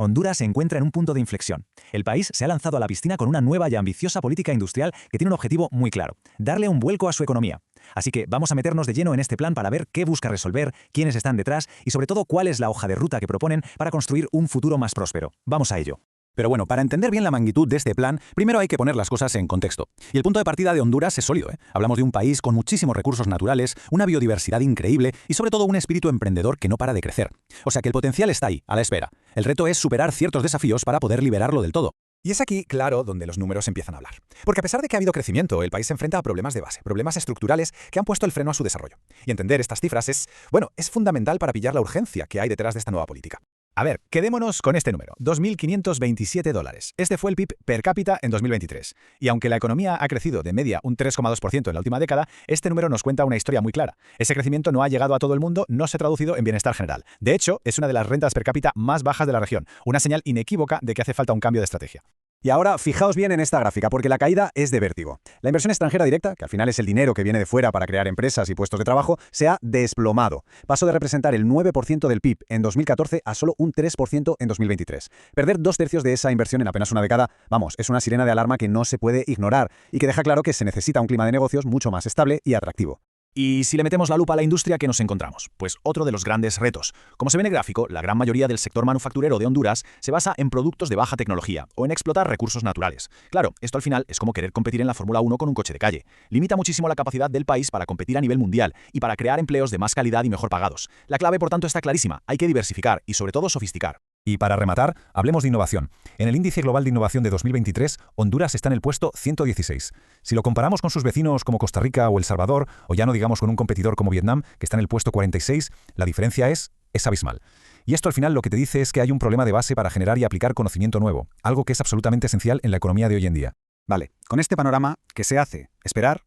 Honduras se encuentra en un punto de inflexión. El país se ha lanzado a la piscina con una nueva y ambiciosa política industrial que tiene un objetivo muy claro: darle un vuelco a su economía. Así que vamos a meternos de lleno en este plan para ver qué busca resolver, quiénes están detrás y sobre todo cuál es la hoja de ruta que proponen para construir un futuro más próspero. Vamos a ello. Pero bueno, para entender bien la magnitud de este plan, primero hay que poner las cosas en contexto. Y el punto de partida de Honduras es sólido, ¿eh? Hablamos de un país con muchísimos recursos naturales, una biodiversidad increíble y sobre todo un espíritu emprendedor que no para de crecer. O sea que el potencial está ahí, a la espera. El reto es superar ciertos desafíos para poder liberarlo del todo. Y es aquí, claro, donde los números empiezan a hablar. Porque a pesar de que ha habido crecimiento, el país se enfrenta a problemas de base, problemas estructurales que han puesto el freno a su desarrollo. Y entender estas cifras es fundamental para pillar la urgencia que hay detrás de esta nueva política. A ver, quedémonos con este número, $2.527. Este fue el PIB per cápita en 2023. Y aunque la economía ha crecido de media un 3,2% en la última década, este número nos cuenta una historia muy clara. Ese crecimiento no ha llegado a todo el mundo, no se ha traducido en bienestar general. De hecho, es una de las rentas per cápita más bajas de la región, una señal inequívoca de que hace falta un cambio de estrategia. Y ahora, fijaos bien en esta gráfica, porque la caída es de vértigo. La inversión extranjera directa, que al final es el dinero que viene de fuera para crear empresas y puestos de trabajo, se ha desplomado. Pasó de representar el 9% del PIB en 2014 a solo un 3% en 2023. Perder 2/3 de esa inversión en apenas una década, es una sirena de alarma que no se puede ignorar y que deja claro que se necesita un clima de negocios mucho más estable y atractivo. Y si le metemos la lupa a la industria, ¿qué nos encontramos? Pues otro de los grandes retos. Como se ve en el gráfico, la gran mayoría del sector manufacturero de Honduras se basa en productos de baja tecnología o en explotar recursos naturales. Claro, esto al final es como querer competir en la Fórmula 1 con un coche de calle. Limita muchísimo la capacidad del país para competir a nivel mundial y para crear empleos de más calidad y mejor pagados. La clave, por tanto, está clarísima. Hay que diversificar y, sobre todo, sofisticar. Y para rematar, hablemos de innovación. En el Índice Global de Innovación de 2023, Honduras está en el puesto 116. Si lo comparamos con sus vecinos como Costa Rica o El Salvador, o ya no digamos con un competidor como Vietnam, que está en el puesto 46, la diferencia es abismal. Y esto al final lo que te dice es que hay un problema de base para generar y aplicar conocimiento nuevo, algo que es absolutamente esencial en la economía de hoy en día. Vale, con este panorama, ¿qué se hace? ¿Esperar?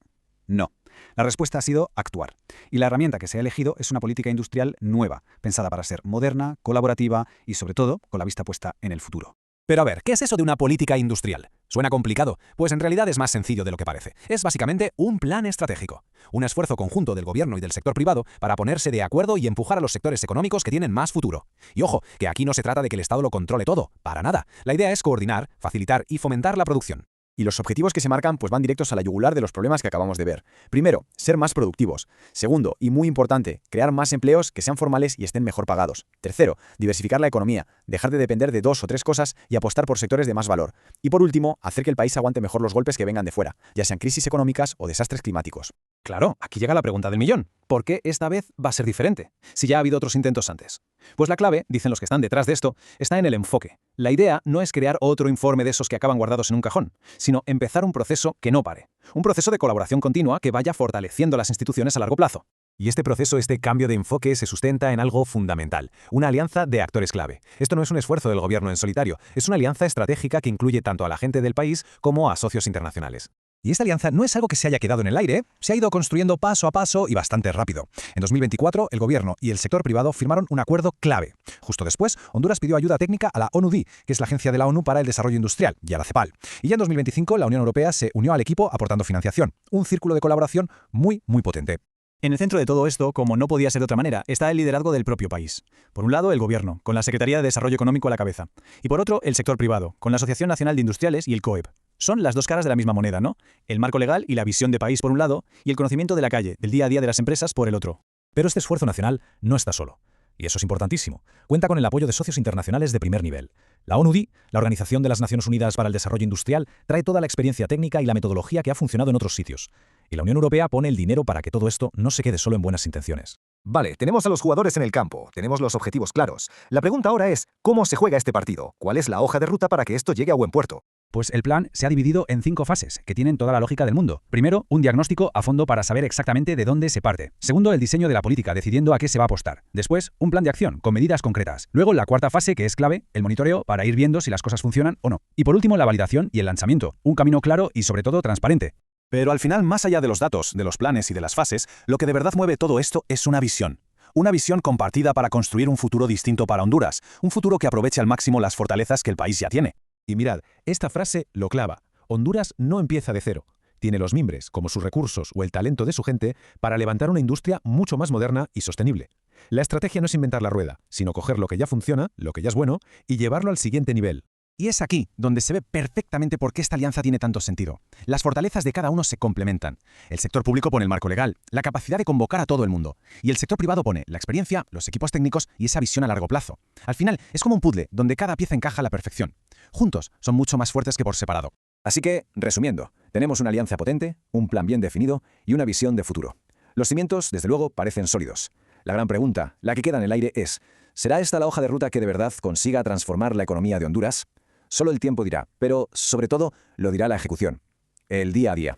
No. La respuesta ha sido actuar. Y la herramienta que se ha elegido es una política industrial nueva, pensada para ser moderna, colaborativa y, sobre todo, con la vista puesta en el futuro. Pero a ver, ¿qué es eso de una política industrial? ¿Suena complicado? Pues en realidad es más sencillo de lo que parece. Es básicamente un plan estratégico. Un esfuerzo conjunto del gobierno y del sector privado para ponerse de acuerdo y empujar a los sectores económicos que tienen más futuro. Y ojo, que aquí no se trata de que el Estado lo controle todo, para nada. La idea es coordinar, facilitar y fomentar la producción. Y los objetivos que se marcan van directos a la yugular de los problemas que acabamos de ver. Primero, ser más productivos. Segundo, y muy importante, crear más empleos que sean formales y estén mejor pagados. Tercero, diversificar la economía, dejar de depender de 2 o 3 cosas y apostar por sectores de más valor. Y por último, hacer que el país aguante mejor los golpes que vengan de fuera, ya sean crisis económicas o desastres climáticos. Claro, aquí llega la pregunta del millón. ¿Por qué esta vez va a ser diferente? Si ya ha habido otros intentos antes. Pues la clave, dicen los que están detrás de esto, está en el enfoque. La idea no es crear otro informe de esos que acaban guardados en un cajón, sino empezar un proceso que no pare. Un proceso de colaboración continua que vaya fortaleciendo las instituciones a largo plazo. Y este proceso, este cambio de enfoque, se sustenta en algo fundamental, una alianza de actores clave. Esto no es un esfuerzo del gobierno en solitario, es una alianza estratégica que incluye tanto a la gente del país como a socios internacionales. Y esta alianza no es algo que se haya quedado en el aire, se ha ido construyendo paso a paso y bastante rápido. En 2024, el gobierno y el sector privado firmaron un acuerdo clave. Justo después, Honduras pidió ayuda técnica a la ONUDI, que es la agencia de la ONU para el Desarrollo Industrial, y a la CEPAL. Y ya en 2025, la Unión Europea se unió al equipo aportando financiación. Un círculo de colaboración muy potente. En el centro de todo esto, como no podía ser de otra manera, está el liderazgo del propio país. Por un lado, el gobierno, con la Secretaría de Desarrollo Económico a la cabeza. Y por otro, el sector privado, con la Asociación Nacional de Industriales y el COEP. Son las dos caras de la misma moneda, ¿no? El marco legal y la visión de país por un lado, y el conocimiento de la calle, del día a día de las empresas por el otro. Pero este esfuerzo nacional no está solo. Y eso es importantísimo. Cuenta con el apoyo de socios internacionales de primer nivel. La ONUDI, la Organización de las Naciones Unidas para el Desarrollo Industrial, trae toda la experiencia técnica y la metodología que ha funcionado en otros sitios. Y la Unión Europea pone el dinero para que todo esto no se quede solo en buenas intenciones. Vale, tenemos a los jugadores en el campo, tenemos los objetivos claros. La pregunta ahora es, ¿cómo se juega este partido? ¿Cuál es la hoja de ruta para que esto llegue a buen puerto? Pues el plan se ha dividido en 5 fases, que tienen toda la lógica del mundo. Primero, un diagnóstico a fondo para saber exactamente de dónde se parte. Segundo, el diseño de la política, decidiendo a qué se va a apostar. Después, un plan de acción, con medidas concretas. Luego, la cuarta fase, que es clave, el monitoreo, para ir viendo si las cosas funcionan o no. Y por último, la validación y el lanzamiento. Un camino claro y, sobre todo, transparente. Pero al final, más allá de los datos, de los planes y de las fases, lo que de verdad mueve todo esto es una visión. Una visión compartida para construir un futuro distinto para Honduras, un futuro que aproveche al máximo las fortalezas que el país ya tiene. Y mirad, esta frase lo clava. Honduras no empieza de cero. Tiene los mimbres, como sus recursos o el talento de su gente, para levantar una industria mucho más moderna y sostenible. La estrategia no es inventar la rueda, sino coger lo que ya funciona, lo que ya es bueno, y llevarlo al siguiente nivel. Y es aquí donde se ve perfectamente por qué esta alianza tiene tanto sentido. Las fortalezas de cada uno se complementan. El sector público pone el marco legal, la capacidad de convocar a todo el mundo. Y el sector privado pone la experiencia, los equipos técnicos y esa visión a largo plazo. Al final, es como un puzzle donde cada pieza encaja a la perfección. Juntos, son mucho más fuertes que por separado. Así que, resumiendo, tenemos una alianza potente, un plan bien definido y una visión de futuro. Los cimientos, desde luego, parecen sólidos. La gran pregunta, la que queda en el aire es, ¿será esta la hoja de ruta que de verdad consiga transformar la economía de Honduras? Solo el tiempo dirá, pero, sobre todo, lo dirá la ejecución. El día a día.